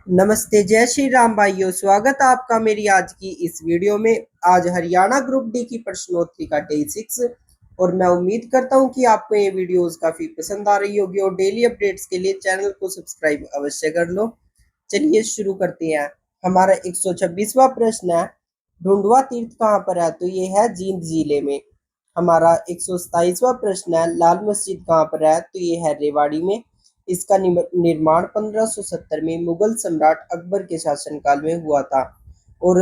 नमस्ते, जय श्री राम भाइयों। स्वागत है आपका मेरी आज की इस वीडियो में। आज हरियाणा ग्रुप डी की प्रश्नोत्तरी का डे 6 और मैं उम्मीद करता हूं कि आपको ये वीडियोस काफी पसंद आ रही होगी और डेली अपडेट्स के लिए चैनल को सब्सक्राइब अवश्य कर लो। चलिए शुरू करते हैं। हमारा 126वां प्रश्न है, ढूंढवा तीर्थ कहाँ पर है? तो ये है जींद जिले में। हमारा 127वां प्रश्न है, लाल मस्जिद कहाँ पर है? तो ये है रेवाड़ी में। इसका निर्माण 1570 में मुगल सम्राट अकबर के शासनकाल में हुआ था। और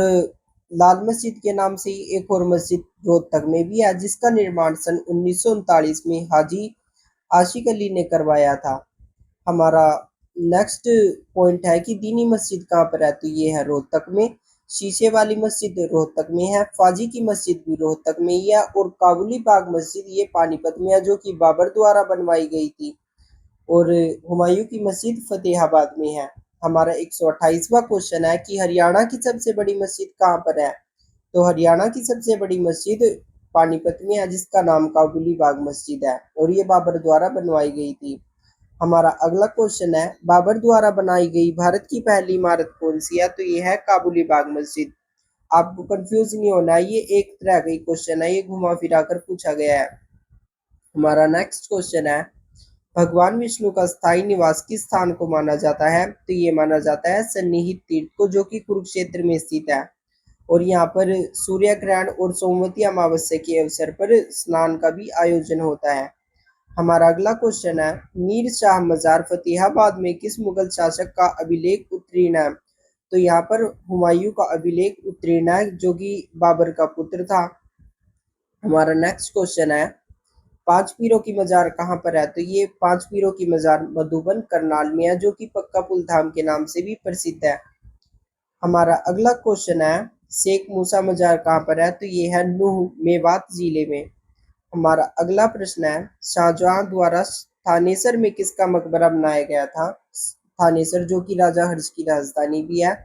लाल मस्जिद के नाम से ही एक और मस्जिद रोहतक में भी है, जिसका निर्माण सन 1939 में हाजी आशिक अली ने करवाया था। हमारा नेक्स्ट पॉइंट है कि दीनी मस्जिद कहाँ पर है? तो ये है रोहतक में। शीशे वाली मस्जिद रोहतक में है। फाजी की मस्जिद भी रोहतक में ही है। और काबुली बाग मस्जिद ये पानीपत में है, जो कि बाबर द्वारा बनवाई गई थी। और हुमायूं की मस्जिद फतेहाबाद में है। हमारा 128वां क्वेश्चन है कि हरियाणा की सबसे बड़ी मस्जिद कहाँ पर है? तो हरियाणा की सबसे बड़ी मस्जिद पानीपत में है, जिसका नाम काबुली बाग मस्जिद है और ये बाबर द्वारा बनवाई गई थी। हमारा अगला क्वेश्चन है, बाबर द्वारा बनाई गई भारत की पहली इमारत कौन सी है? तो ये है काबुली बाग मस्जिद। आपको कंफ्यूज नहीं होना है, ये एक तरह का क्वेश्चन है, ये घुमा फिरा कर पूछा गया है। हमारा नेक्स्ट क्वेश्चन है, भगवान विष्णु का स्थायी निवास किस स्थान को माना जाता है? तो ये माना जाता है सन्निहित तीर्थ को, जो कि कुरुक्षेत्र में स्थित है। और यहाँ पर सूर्य ग्रहण और सोमवती अमावस्या के अवसर पर स्नान का भी आयोजन होता है। हमारा अगला क्वेश्चन है, मीर शाह मजार फतेहाबाद में किस मुगल शासक का अभिलेख उत्तीर्ण है? तो यहाँ पर हुमायूं का अभिलेख उत्तीर्ण है, जो कि बाबर का पुत्र था। हमारा नेक्स्ट क्वेश्चन है, पांच पीरों की मजार कहाँ पर है? तो ये पांच पीरों की मजार मधुबन करनाल में है, जो कि पक्का पुल धाम के नाम से भी प्रसिद्ध है। हमारा अगला क्वेश्चन है, शेख मूसा मजार कहाँ पर है? तो ये है नूह मेवात जिले में। हमारा अगला प्रश्न है, शाहजहां द्वारा थानेसर में किसका मकबरा बनाया गया था? थानेसर जो कि राजा हर्ष की राजधानी भी है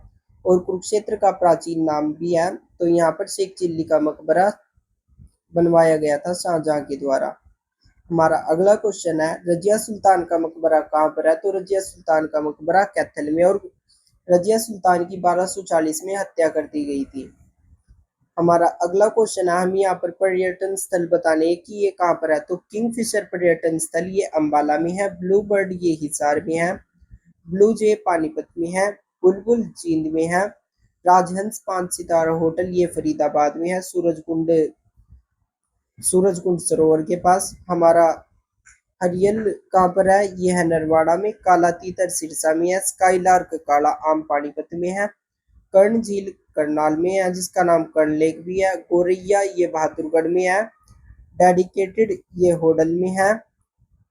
और कुरुक्षेत्र का प्राचीन नाम भी है। तो यहाँ पर शेख चिल्ली का मकबरा बनवाया गया था शाहजहां के द्वारा। हमारा अगला क्वेश्चन है, रजिया सुल्तान का मकबरा कहाँ पर है? तो रजिया सुल्तान का मकबरा कैथल में। और रजिया सुल्तान की 1240 में हत्या कर दी गई थी। हमारा अगला क्वेश्चन है, हम यहाँ पर पर्यटन स्थल बताने कि ये कहाँ पर है? तो किंगफिशर पर्यटन स्थल ये अंबाला में है। ब्लू बर्ड ये हिसार में है। ब्लू जे पानीपत में है। बुलबुल जींद में है। राजहंस 5 सितारा होटल ये फरीदाबाद में है, सूरजकुंड सरोवर के पास। हमारा हरियल कहाँ पर है? ये है नरवाड़ा में। काला तीतर सिरसा में है। स्काईलार्क काला आम पानीपत में है। कर्ण झील करनाल में है, जिसका नाम कर्ण लेक भी है। गोरैया ये बहादुरगढ़ में है। डेडिकेटेड ये होडल में है।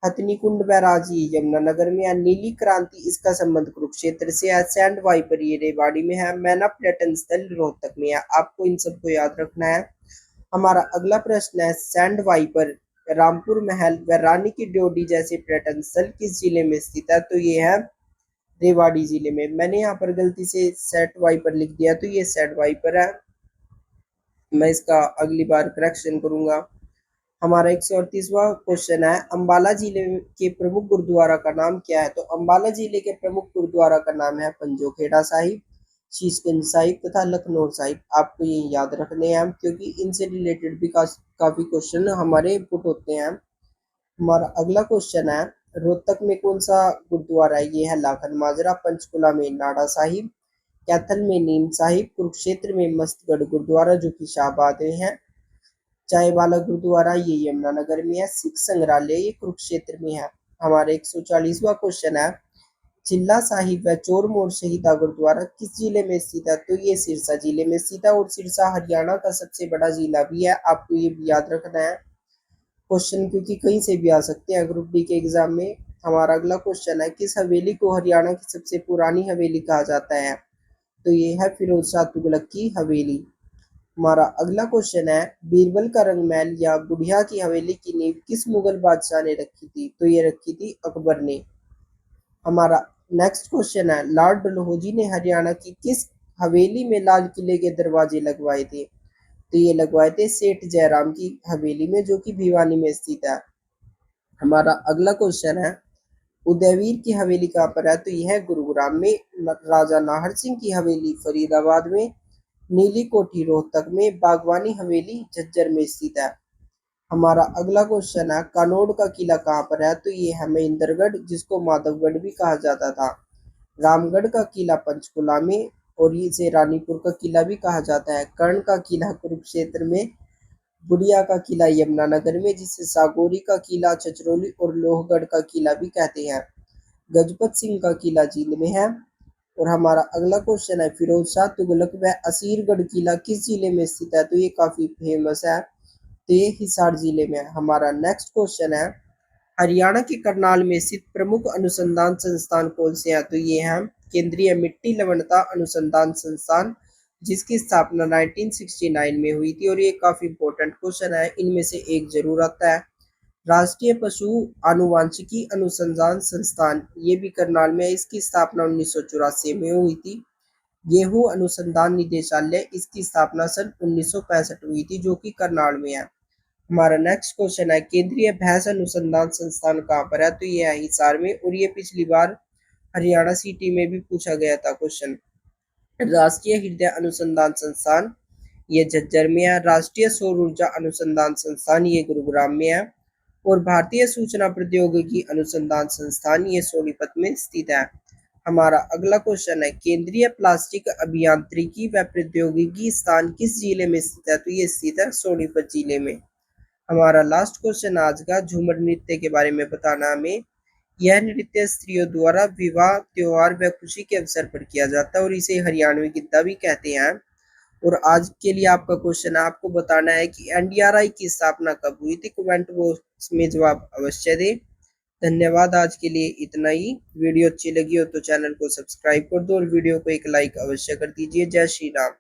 हथनी कुंड बैराज ये यमुनानगर में है। नीली क्रांति इसका संबंध कुरुक्षेत्र से है। सैंड वाइपर ये रेवाड़ी में है। मैना पर्यटन स्थल रोहतक में है। आपको इन सबको याद रखना है। हमारा अगला प्रश्न है, सैंड वाइपर रामपुर महल व रानी की ड्योढ़ी जैसे पर्यटन स्थल किस जिले में स्थित है? तो ये है रेवाड़ी जिले में। मैंने यहाँ पर गलती से सेट वाइपर लिख दिया, तो ये सेट वाइपर है। मैं इसका अगली बार करेक्शन करूंगा। हमारा 138वां क्वेश्चन है, अंबाला जिले के प्रमुख गुरुद्वारा का नाम क्या है? तो अंबाला जिले के प्रमुख गुरुद्वारा का नाम है पंजोखेड़ा साहिब, शीशगंज साहिब तथा लखनऊ साहिब। आपको ये याद रखने हैं, क्योंकि इनसे रिलेटेड भी काफी क्वेश्चन हमारे पुट होते हैं। हमारा अगला क्वेश्चन है, रोहतक में कौन सा गुरुद्वारा है? ये है लाखन माजरा। पंचकुला में नाडा साहिब। कैथल में नीम साहिब। कुरुक्षेत्र में मस्तगढ़ गुरुद्वारा जो कि शाहबाद में है। चायवाला गुरुद्वारा ये यमुनानगर में है। सिख संग्रहालय ये कुरुक्षेत्र में है। हमारे 140वां क्वेश्चन है, चिल्ला साहिब व चोर मोर शहीदा गुरुद्वारा किस जिले में स्थित है? तो ये सिरसा जिले में स्थित है। और सिरसा हरियाणा का सबसे बड़ा जिला भी है। आपको ये भी याद रखना है क्वेश्चन, क्योंकि कहीं से भी आ सकते हैं ग्रुप डी के एग्जाम में। हमारा अगला क्वेश्चन है, किस हवेली को हरियाणा की सबसे पुरानी हवेली कहा जाता है? तो ये है फिरोज शाह तुगलक की हवेली। हमारा अगला क्वेश्चन है, बीरबल का रंगमहल या बुढ़िया की हवेली की नींव किस मुगल बादशाह ने रखी थी? तो ये रखी थी अकबर ने। हमारा नेक्स्ट क्वेश्चन है, लॉर्ड डलहौजी ने हरियाणा की किस हवेली में लाल किले के दरवाजे लगवाए थे? तो ये लगवाए थे सेठ जयराम की हवेली में, जो कि भिवानी में स्थित है। हमारा अगला क्वेश्चन है, उदयवीर की हवेली कहाँ पर है, तो यह गुरुग्राम में। राजा नाहर सिंह की हवेली फरीदाबाद में। नीली कोठी रोहतक में। बागवानी हवेली झज्जर में स्थित है। हमारा अगला क्वेश्चन है, कानोड़ का किला कहाँ पर है, तो ये है महेंद्रगढ़, जिसको माधवगढ़ भी कहा जाता था। रामगढ़ का किला पंचकुला में, और इसे रानीपुर का किला भी कहा जाता है। कर्ण का किला कुरुक्षेत्र में। बुढ़िया का किला यमुनानगर में, जिसे सागौरी का किला छछरौली और लोहगढ़ का किला भी कहते हैं। गजपत सिंह का किला जींद में है। और हमारा अगला क्वेश्चन है, फिरोज शाह तुगलक व असीरगढ़ किला किस जिले में स्थित है, तो ये काफी फेमस है, तो ये हिसार जिले में है। हमारा नेक्स्ट क्वेश्चन है, हरियाणा के करनाल में स्थित प्रमुख अनुसंधान संस्थान कौन से हैं, तो ये है केंद्रीय मिट्टी लवणता अनुसंधान संस्थान, जिसकी स्थापना 1969 में हुई थी। और ये काफी इंपॉर्टेंट क्वेश्चन है, इनमें से एक जरूर आता है। राष्ट्रीय पशु आनुवांशिकी अनुसंधान संस्थान, ये भी करनाल में है, इसकी स्थापना 1984 में हुई थी। गेहूं अनुसंधान निदेशालय, इसकी स्थापना सन 1965 हुई थी, जो कि करनाल में है। हमारा नेक्स्ट क्वेश्चन है, केंद्रीय भैंस अनुसंधान संस्थान कहाँ पर है, तो ये है हिसार में। और ये पिछली बार हरियाणा सिटी में भी पूछा गया था क्वेश्चन। राष्ट्रीय हृदय अनुसंधान संस्थान, ये झज्जर में है। राष्ट्रीय सौर ऊर्जा अनुसंधान संस्थान, ये गुरुग्राम में है। और भारतीय सूचना प्रौद्योगिकी अनुसंधान संस्थान, ये सोनीपत में स्थित है। हमारा अगला क्वेश्चन है, केंद्रीय प्लास्टिक अभियांत्रिकी व प्रौद्योगिकी स्थान किस जिले में स्थित है, तो ये स्थित है सोनीपत जिले में। हमारा लास्ट क्वेश्चन आज का, झूमर नृत्य के बारे में बताना हमें। यह नृत्य स्त्रियों द्वारा विवाह, त्योहार व खुशी के अवसर पर किया जाता है, और इसे हरियाणवी गिद्धा भी कहते हैं। और आज के लिए आपका क्वेश्चन है, आपको बताना है कि एनडीआरआई की स्थापना कब हुई थी। कमेंट बॉक्स में जवाब अवश्य दें। धन्यवाद, आज के लिए इतना ही। वीडियो अच्छी लगी हो तो चैनल को सब्सक्राइब कर दो और वीडियो को एक लाइक अवश्य कर दीजिए। जय श्री राम।